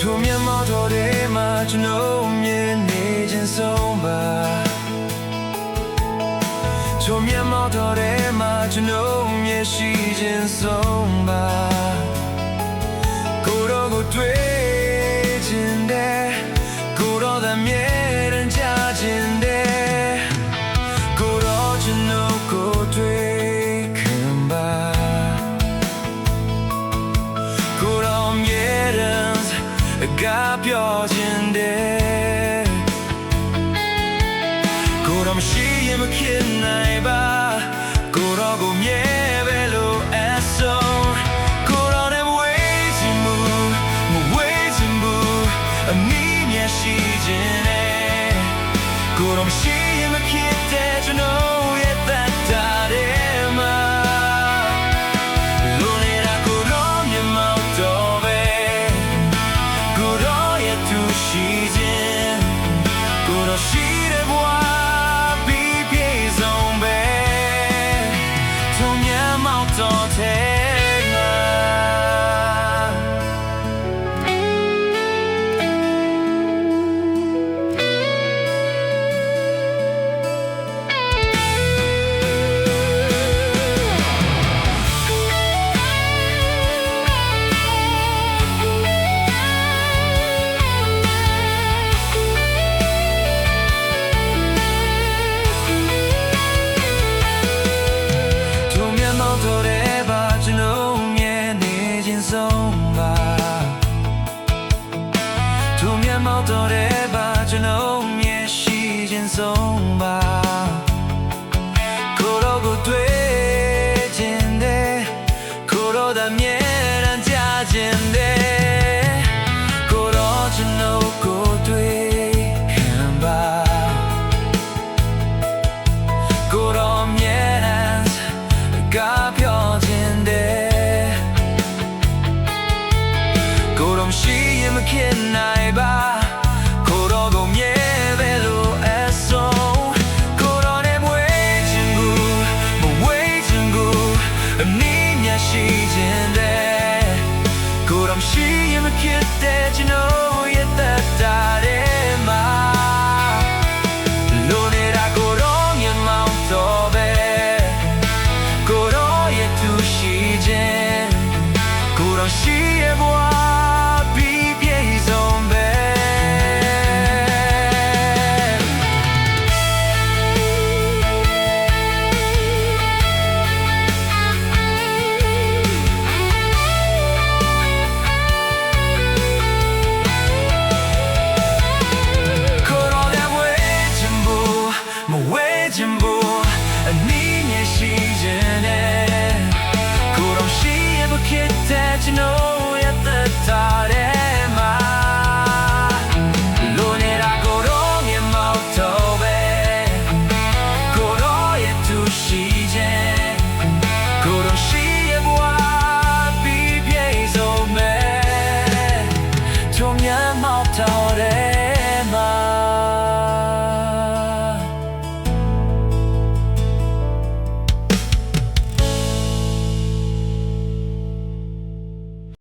ထိုမျက်မှောက်တော်ထဲမှာကျွန်တော်မြင်နေခြင်းဆုံးပါထိုမျက်မှောက်တော်ထဲမှာကျွန်တော်မြင်ရှိခြင်းဆုံးပါကိုယ်တော်ကိုတွေ့ခြင်းတဲ့ကိုယ်တော်သာမြဲတမ်းကြခြင်းတဲ့ကိုယ်တော်ကျွန်တော်ကိုတွေ့ခင်ပါကိုယ်တော်မြဲတမ်းကပြောခြင်းတဲ့ကိုယ်တော်မရှိရင်မဖြစ်နိုင်ပါကိုယ်တော်ကိုမြဲပဲလို့အဆုံးကိုယ်တော်နဲ့ဝေးခြင်းမဝေးခြင်းဘူးအနည်းငယ်ရှိခြင်းနဲ့ကိုယ်တော်မရှိရင်မဖြစ်တဲ့ကျွန်တော်ရဲ့တတ်တာတဲ့မှာရှိတဲ့ဘဝပြီးပြည့်စုံပဲထုံမျက်မှောက်တော်ထဲမောက်တော်တဲ့ပါကျွန်တော်မြင်ရှိခြင်းဆုံးပါကိုယ်တော်ကိုတွေ့ခြင်းတဲ့ကိုယ်တော်သာမြဲတမ်းကြခြင်းတဲ့ကိုယ်တော်ကျွန်တော်ကိုတွေ့ခင်ပါကိုယ်တော်မြဲတမ်းကပြောခြင်းတဲ့ကိုယ်တော်ရှိရင်မခင်နိုင်